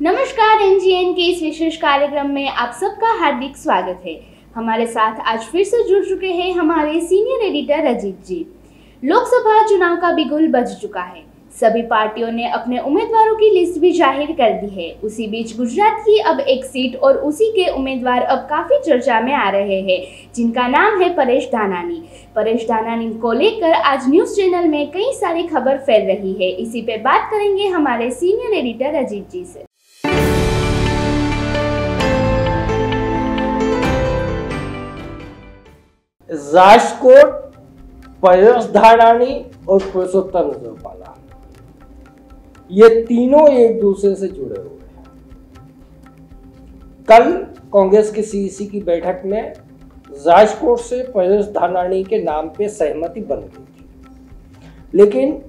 नमस्कार, एनजीएन के इस विशेष कार्यक्रम में आप सबका हार्दिक स्वागत है। हमारे साथ आज फिर से जुड़ चुके हैं हमारे सीनियर एडिटर अजीत जी। लोकसभा चुनाव का बिगुल बज चुका है। सभी पार्टियों ने अपने उम्मीदवारों की लिस्ट भी जाहिर कर दी है। उसी बीच गुजरात की अब एक सीट और उसी के उम्मीदवार अब काफी चर्चा में आ रहे हैं, जिनका नाम है परेश धानानी। परेश धानानी को लेकर आज न्यूज चैनल में कई सारी खबर फैल रही है। इसी पे बात करेंगे हमारे सीनियर एडिटर अजीत जी से। राजकोट, परेश धानानी और पुरुषोत्तम रूपाला, ये तीनों एक दूसरे से जुड़े हुए हैं। कल कांग्रेस की सीईसी की बैठक में राजकोट से परेश धानानी के नाम पे सहमति बन गई थी, लेकिन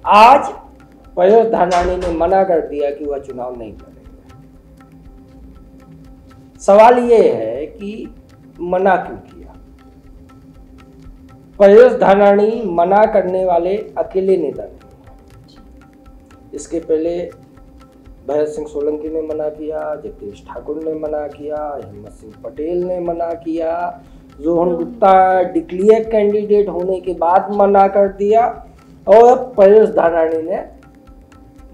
आज परेश धानानी ने मना कर दिया कि वह चुनाव नहीं लड़ेंगे। सवाल ये है कि मना क्यों किया। परेश धानानी मना करने वाले अकेले नेता नहीं हैं। इसके पहले भरत सिंह सोलंकी ने मना किया, जगदीश ठाकुर ने मना किया, हिम्मत सिंह पटेल ने मना किया, रोहन गुप्ता डिक्लेयर कैंडिडेट होने के बाद मना कर दिया और अब परेश धानानी ने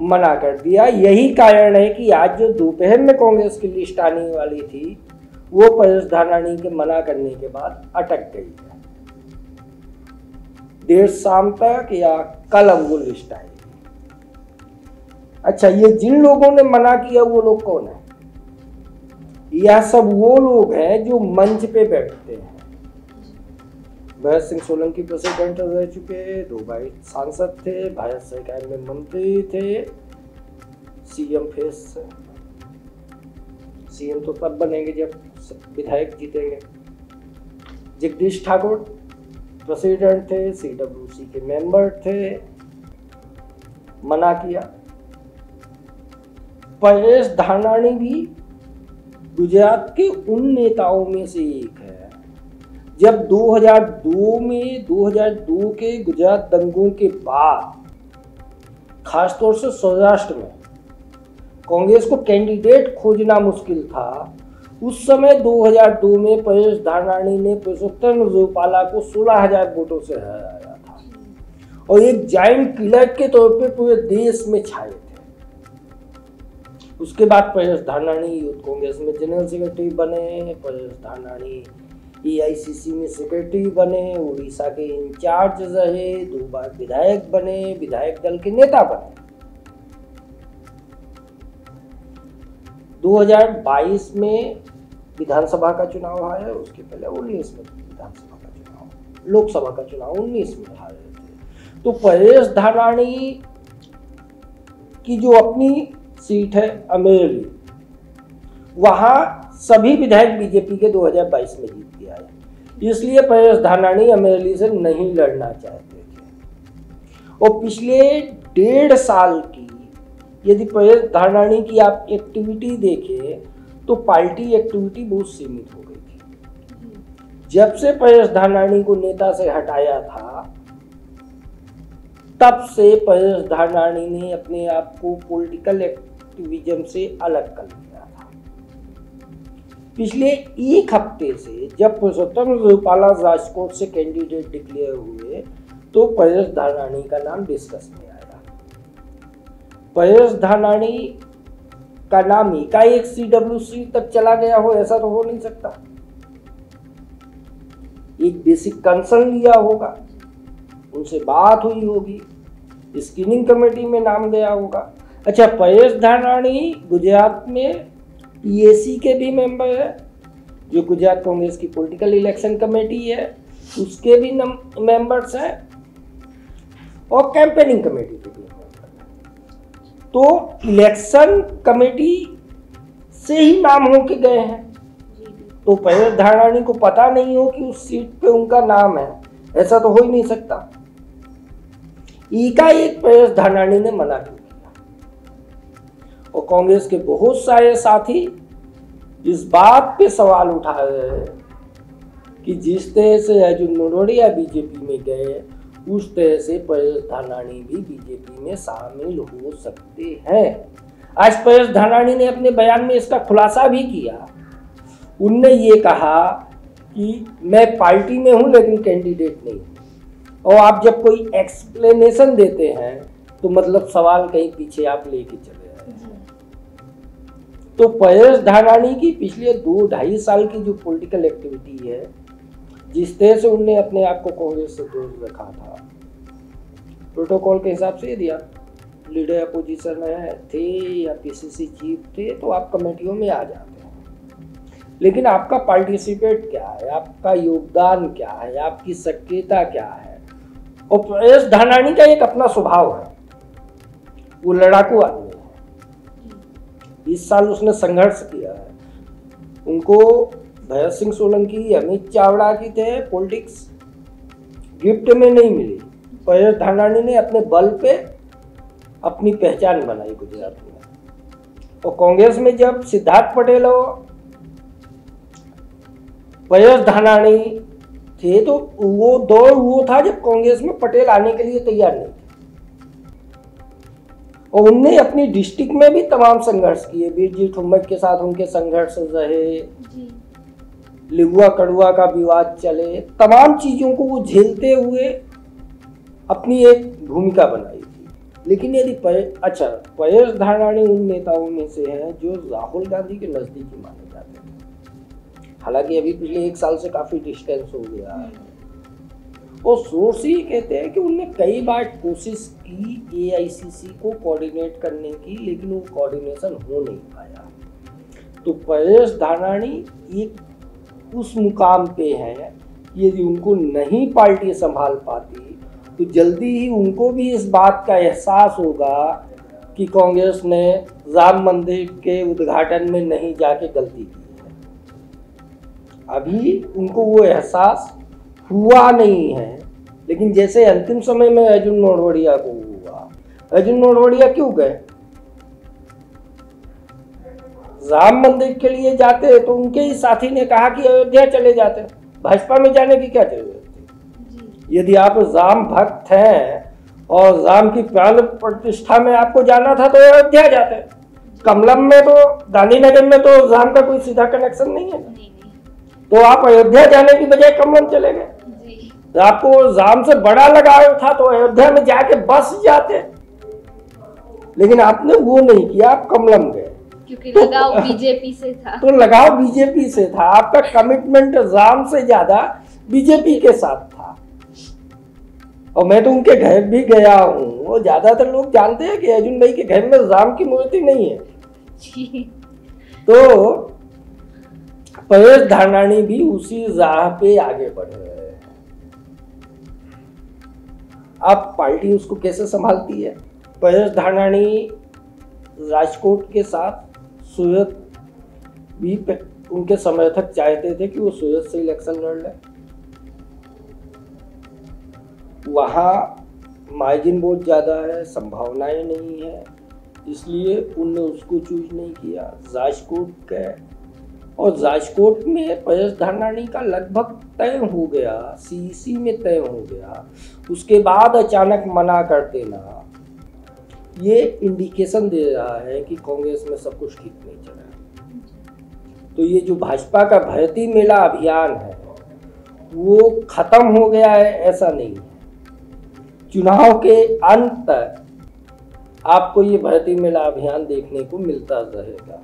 मना कर दिया। यही कारण है कि आज जो दोपहर में कांग्रेस की लिस्ट आने वाली थी वो परेश धानानी के मना करने के बाद अटक गई है। देर शाम तक या कल अब वो लिस्ट आएगी। अच्छा, ये जिन लोगों ने मना किया वो लोग कौन है? यह सब वो लोग हैं जो मंच पे बैठते हैं। भरत सिंह सोलंकी प्रेसिडेंट रह चुके, 2 बार सांसद थे, भारत सरकार में मंत्री थे, सीएम फेस। सीएम तो तब बनेंगे जब विधायक जीतेंगे। जगदीश ठाकुर प्रेसिडेंट थे, सीडब्ल्यूसी के मेंबर थे, मना किया। परेश धानानी भी गुजरात के उन नेताओं में से एक है। जब 2002 के गुजरात दंगों के बाद खासतौर से सौराष्ट्र में कांग्रेस को कैंडिडेट खोजना मुश्किल था, उस समय 2002 में परेश धानानी ने पुरुषोत्तम रूपाला को 16,000 वोटों से हराया था और एक जायंट किलर के तौर पे पूरे देश में छाए थे। उसके बाद परेश धानानी यूथ कांग्रेस में जनरल सेक्रेटरी बने, परेश धानानी एआईसीसी में सेक्रेटरी बने, उड़ीसा के इंचार्ज रहे, 2 बार विधायक बने, विधायक दल के नेता बने। 2022 में विधानसभा का चुनाव आया, उसके पहले 19 में विधानसभा का चुनाव, लोकसभा का चुनाव 19 में हारे थे। तो परेश धानानी की जो अपनी सीट है अमेरली, वहां सभी विधायक बीजेपी के 2022 में जीत के आए, इसलिए परेश धानानी अमेरली से नहीं लड़ना चाहते थे। और पिछले 1.5 साल की यदि परेश धानानी की आप एक्टिविटी देखें तो पार्टी एक्टिविटी बहुत सीमित हो गई थी। जब से परेश धानानी को नेता से हटाया था, तब से परेश धानानी ने अपने आप को पॉलिटिकल एक्टिविज्म से अलग कर लिया था। पिछले एक हफ्ते से जब पुरुषोत्तम रूपाला राजकोट से कैंडिडेट डिक्लेयर हुए तो परेश धानानी का नाम डिस्कस में आया। परेश धानानी का नाम एकाएक सीडब्ल्यूसी तक चला गया हो, ऐसा तो हो नहीं सकता। एक बेसिक कंसर्न लिया होगा, उनसे बात हुई होगी, स्क्रीनिंग कमेटी में नाम गया होगा। अच्छा, परेश धानानी गुजरात में पीएसी के भी मेंबर है, जो गुजरात कांग्रेस की पॉलिटिकल इलेक्शन कमेटी है, उसके भी मेंबर्स हैं और कैंपेनिंग कमेटी के भी। तो इलेक्शन कमेटी से ही नाम होके गए हैं, तो परेश धानानी को पता नहीं हो कि उस सीट पे उनका नाम है, ऐसा तो हो ही नहीं सकता। एकाएक परेश धानानी ने मना क्यों किया? और कांग्रेस के बहुत सारे साथी इस बात पे सवाल उठा रहे हैं कि जिस तरह से अर्जुन मोढवाडिया बीजेपी में गए, उस तरह से परेश धानानी भी बीजेपी में शामिल हो सकते हैं। आज परेश धानाणी ने अपने बयान में इसका खुलासा भी किया। उनने ये कहा कि मैं पार्टी में हूं लेकिन कैंडिडेट नहीं हूं। और आप जब कोई एक्सप्लेनेशन देते हैं तो मतलब सवाल कहीं पीछे आप लेके चले आए। तो परेश धानाणी की पिछले 2-2.5 साल की जो पॉलिटिकल एक्टिविटी है, जिस तरह से उनने अपने आप को कांग्रेस से जोड़ रखा था, प्रोटोकॉल के हिसाब से यदि आप लीडर अपोजिशन थे या पीसीसी चीफ थे तो आप कमेटियों में आ जाते हैं। लेकिन आपका पार्टिसिपेट क्या है, आपका योगदान क्या है, आपकी सक्रियता क्या है। और परेश धानाणी का एक अपना स्वभाव है, वो लड़ाकू आदमी है। 20 साल उसने संघर्ष किया है। उनको भगत सिंह सोलंकी, अमित चावड़ा की थे पॉलिटिक्स गिफ्ट में नहीं मिली। परेश धानाणी ने अपने बल पे अपनी पहचान बनाई गुजरात में। और कांग्रेस में जब सिद्धार्थ पटेल और परेश धानाणी थे तो वो दौर वो था जब कांग्रेस में पटेल आने के लिए तैयार नहीं थे। और उनने अपनी डिस्ट्रिक्ट में भी तमाम संघर्ष किए। बीरजी ठुम्मक के साथ उनके संघर्ष रहे, लिगुआ कड़ुआ का विवाद चले, तमाम चीजों को वो झेलते हुए अपनी एक भूमिका बनाई थी। लेकिन यदि परेश धानाणी उन नेताओं में से हैं जो राहुल गांधी के नजदीकी माने जाते हैं। हालांकि अभी पिछले 1 साल से काफी डिस्टेंस हो गया है। और सोर्स ही कहते हैं कि उनने कई बार कोशिश की एआईसीसी को कोऑर्डिनेट करने की, लेकिन वो कोऑर्डिनेशन हो नहीं पाया। तो परेश धानाणी एक उस मुकाम पे हैं, यदि उनको नहीं पार्टी संभाल पाती तो जल्दी ही उनको भी इस बात का एहसास होगा कि कांग्रेस ने राम मंदिर के उद्घाटन में नहीं जाके गलती की है। अभी उनको वो एहसास हुआ नहीं है। लेकिन जैसे अंतिम समय में अर्जुन मोढवाडिया को हुआ, अर्जुन मोढवाडिया क्यों गए? राम मंदिर के लिए जाते तो उनके ही साथी ने कहा कि अयोध्या चले जाते, भाजपा में जाने की क्या जरूरत थी? यदि आप राम भक्त हैं और राम की प्राण प्रतिष्ठा में आपको जाना था तो अयोध्या जाते। कमलम में तो, गांधीनगर में तो राम का कोई सीधा कनेक्शन नहीं है। तो आप अयोध्या जाने की बजाय कमलम चले गए। आपको राम से बड़ा लगाव था तो अयोध्या में जाके बस जाते। लेकिन आपने वो नहीं किया, आप कमलम गए क्योंकि लगाव बीजेपी से था। तो लगाव बीजेपी से था। आपका कमिटमेंट राम से ज्यादा बीजेपी के साथ था। और मैं तो उनके घर भी गया हूँ और ज्यादातर लोग जानते हैं कि अर्जुन भाई के घर में राम की मूर्ति नहीं है। तो परेश धानाणी भी उसी राह पे आगे बढ़ रहे हैं। अब पार्टी उसको कैसे संभालती है? परेश धानाणी राजकोट के साथ सूरत भी उनके समर्थक चाहते थे कि वो सूरत से इलेक्शन लड़ ले। वहाँ मार्जिन बहुत ज़्यादा है, संभावनाएं नहीं है, इसलिए उनने उसको चूज नहीं किया। राजकोट गए और राजकोट में परेश धानाणी का लगभग तय हो गया, सीईसी में तय हो गया। उसके बाद अचानक मना कर देना ये इंडिकेशन दे रहा है कि कांग्रेस में सब कुछ ठीक नहीं चल रहा। तो ये जो भाजपा का भर्ती मेला अभियान है वो खत्म हो गया है ऐसा नहीं है। चुनाव के अंत तक आपको ये भर्ती मेला अभियान देखने को मिलता रहेगा।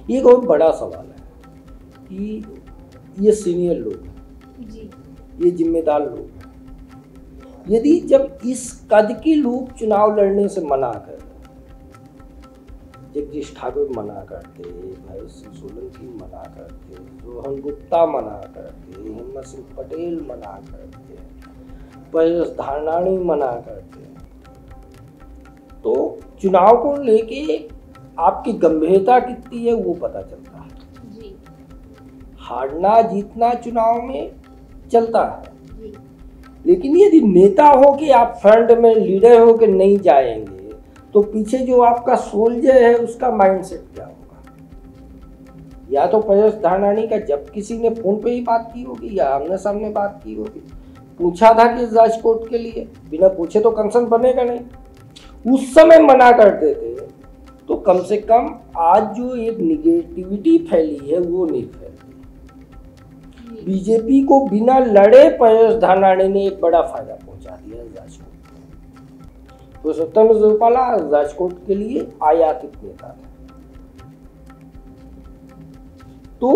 ये बहुत बड़ा सवाल है कि ये सीनियर लोग हैं, ये जिम्मेदार लोग हैं। यदि जब इस कद के लोग चुनाव लड़ने से मना कर, जगदीश ठाकुर मना करते, भगत सिंह सोलंकी मना करते, रोहन गुप्ता मना करते, हिम्मत सिंह पटेल मना करते, परेश धानाणी मना करते, तो चुनाव को लेके आपकी गंभीरता कितनी है वो पता चलता है। हारना जीतना चुनाव में चलता है, लेकिन यदि नेता हो कि आप फ्रंट में लीडर हो के नहीं जाएंगे तो पीछे जो आपका सोल्जर है उसका माइंडसेट क्या होगा? या तो परेश धानाणी का जब किसी ने फोन पे ही बात की होगी या आमने सामने बात की होगी, पूछा था कि राजकोट के लिए, बिना पूछे तो कंसर्न बनेगा नहीं। उस समय मना करते थे, तो कम से कम आज जो एक निगेटिविटी फैली है वो नहीं फैली। बीजेपी को बिना लड़े परेश धानाणी ने एक बड़ा फायदा पहुंचा दिया राजकोट को। तो सत्येंद्र जोपाला राजकोट के लिए आयातित नेता था। तो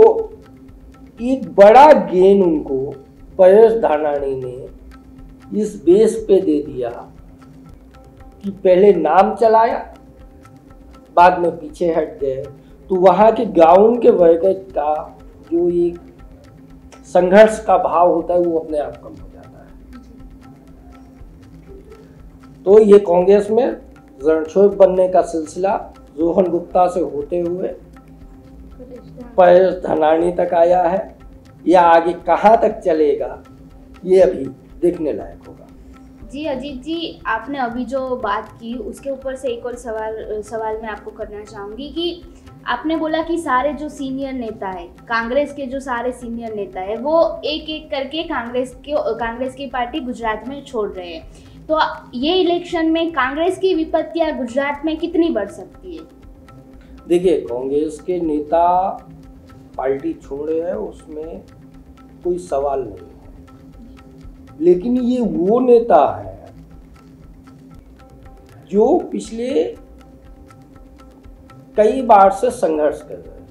एक बड़ा गेन उनको परेश धानाणी ने इस बेस पे दे दिया कि पहले नाम चलाया, बाद में पीछे हट गए, तो वहां के गांव के वर्ग का जो एक संघर्ष का भाव होता है वो अपने आप कम हो जाता है। तो ये कांग्रेस में रणछोड़ बनने का सिलसिला रोहन गुप्ता से होते हुए परेश धानाणी तक आया है, या आगे कहां तक चलेगा ये अभी देखने लायक होगा। जी अजीत जी, आपने अभी जो बात की उसके ऊपर से एक और सवाल मैं आपको करना चाहूँगी कि आपने बोला कि सारे जो सीनियर नेता है, कांग्रेस के जो सारे सीनियर नेता है, वो एक एक करके कांग्रेस की पार्टी गुजरात में छोड़ रहे हैं। तो ये इलेक्शन में कांग्रेस की विपत्तियां गुजरात में कितनी बढ़ सकती है? देखिए, कांग्रेस के नेता पार्टी छोड़े हैं उसमें कोई सवाल नहीं है, लेकिन ये वो नेता है जो पिछले कई बार से संघर्ष कर रहे हैं।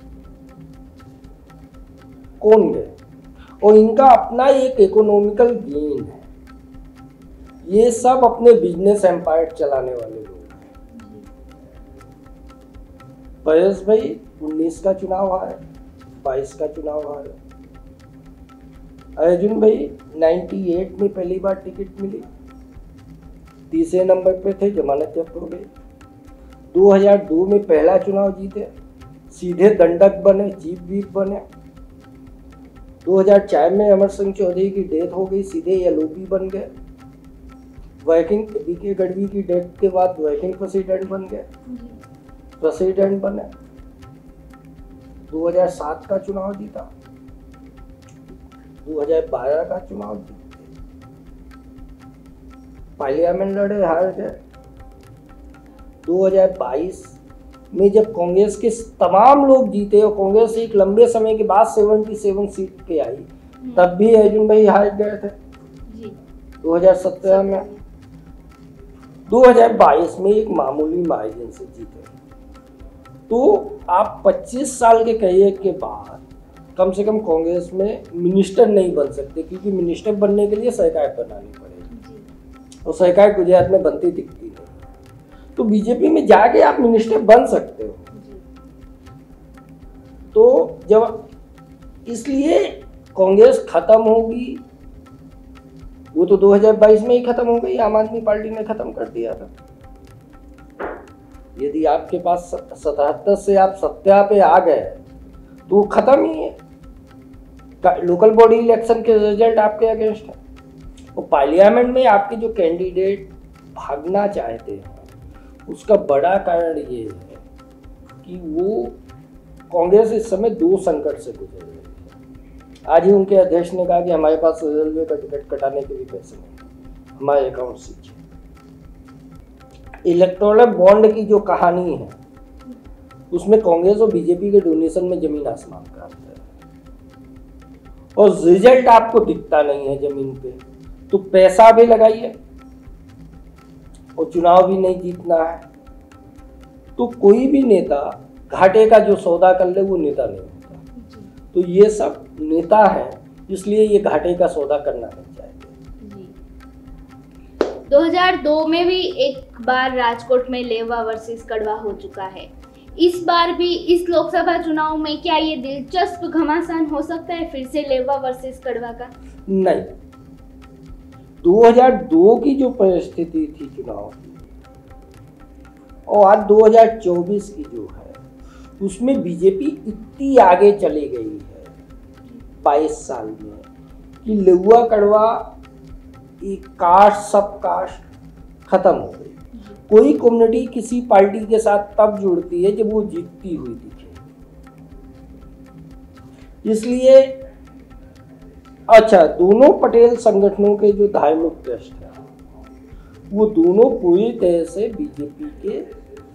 कौन गए? और इनका अपना एक इकोनॉमिकल गेन है। ये सब अपने बिजनेस एम्पायर चलाने वाले लोग हैं। परेश भाई 19 का चुनाव हारे, 22 का चुनाव हारे। अर्जुन भाई 98 में पहली बार टिकट मिली, तीसरे नंबर पे थे, जमानत जब्त हो गई। 2002 में पहला चुनाव जीते, सीधे दंडक बने, चीफ व्हिप बने। 2004 में अमर सिंह चौधरी की डेथ हो गई, सीधे एलओपी बन गए। वर्किंग बीके गढ़वी की डेथ के बाद वर्किंग प्रेसिडेंट बन गए, प्रेसिडेंट बने। 2007 का चुनाव जीता, 2012 का चुनाव जीते, पार्लियामेंट लड़े, हार गए। 2022 में जब कांग्रेस के तमाम लोग जीते और कांग्रेस एक लंबे समय के बाद 77 सीट पे आई, तब भी अर्जुन भाई हार गए थे 2017 में। 2022 में एक मामूली मार्जिन से जीते। तो आप 25 साल के करियर के बाद कम से कम कांग्रेस में मिनिस्टर नहीं बन सकते, क्योंकि मिनिस्टर बनने के लिए सरकार बनानी पड़ेगी और सरकार गुजरात में बनती दिखती है। तो बीजेपी में जाके आप मिनिस्टर बन सकते हो। तो जब इसलिए कांग्रेस खत्म होगी, वो तो 2022 में ही खत्म हो गई, आम आदमी पार्टी ने खत्म कर दिया था। यदि आपके पास 77 से आप 70 पे आ गए तो वो खत्म ही है। लोकल बॉडी इलेक्शन के रिजल्ट आपके अगेंस्ट है और पार्लियामेंट में आपके जो कैंडिडेट भागना चाहते हैं उसका बड़ा कारण ये है कि वो कांग्रेस इस समय 2 संकट से गुजर रही है। आज ही उनके अध्यक्ष ने कहा कि हमारे पास रेलवे का टिकट कटाने के भी पैसे नहीं, हमारे अकाउंट से। इलेक्टोरल बॉन्ड की जो कहानी है उसमें कांग्रेस और बीजेपी के डोनेशन में जमीन आसमान का अंतर है और रिजल्ट आपको दिखता नहीं है जमीन पे। तो पैसा भी लगाइए और चुनाव भी नहीं जीतना है, तो कोई भी नेता घाटे का जो सौदा कर ले वो नेता नहीं होता। तो ये सब नेता है, इसलिए ये घाटे का सौदा करना नहीं चाहते। 2002 में भी एक बार राजकोट में लेवा वर्सेस कड़वा हो चुका है। इस बार भी इस लोकसभा चुनाव में क्या ये दिलचस्प घमासान हो सकता है फिर से लेवा वर्सेस कड़वा का? नहीं, 2002 की जो परिस्थिति थी चुनाव की और आज 2024 की जो है उसमें बीजेपी इतनी आगे चली गई है 22 साल में कि लेवा कड़वा एक कास्ट सब कास्ट खत्म हो गई। कोई कम्युनिटी किसी पार्टी के साथ तब जुड़ती है जब वो जीतती हुई दिखे। इसलिए अच्छा, दोनों पटेल संगठनों के जो धार्मिक ट्रस्ट है वो दोनों पूरी तरह से बीजेपी के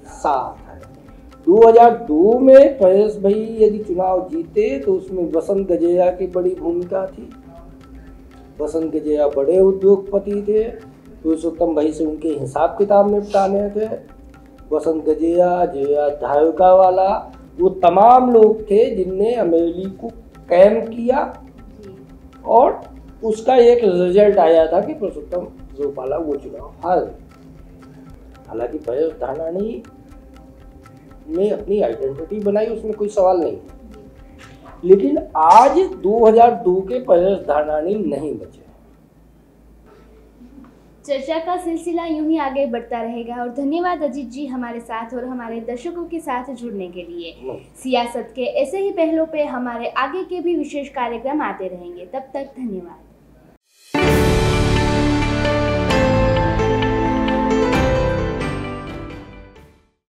साथ है। 2002 में परेश भाई यदि चुनाव जीते तो उसमें वसंत गजेरिया की बड़ी भूमिका थी। वसंत गजेरिया बड़े उद्योगपति थे, पुरुषोत्तम भाई से उनके हिसाब किताब निपटाने थे। वसंत गजेरिया, जया धारकावाला, वो तमाम लोग थे जिनने अमेठी को कैम किया और उसका एक रिजल्ट आया था कि पुरुषोत्तम रूपाला वो चुनाव हार गए। हालांकि परेश धानानी ने अपनी आइडेंटिटी बनाई, उसमें कोई सवाल नहीं, लेकिन आज 2002 के परेश धानानी नहीं बचे। चर्चा का सिलसिला यूं ही आगे बढ़ता रहेगा और धन्यवाद अजीत जी हमारे साथ और हमारे दर्शकों के साथ जुड़ने के लिए। सियासत के ऐसे ही पहलुओं पे हमारे आगे के भी विशेष कार्यक्रम आते रहेंगे। तब तक धन्यवाद।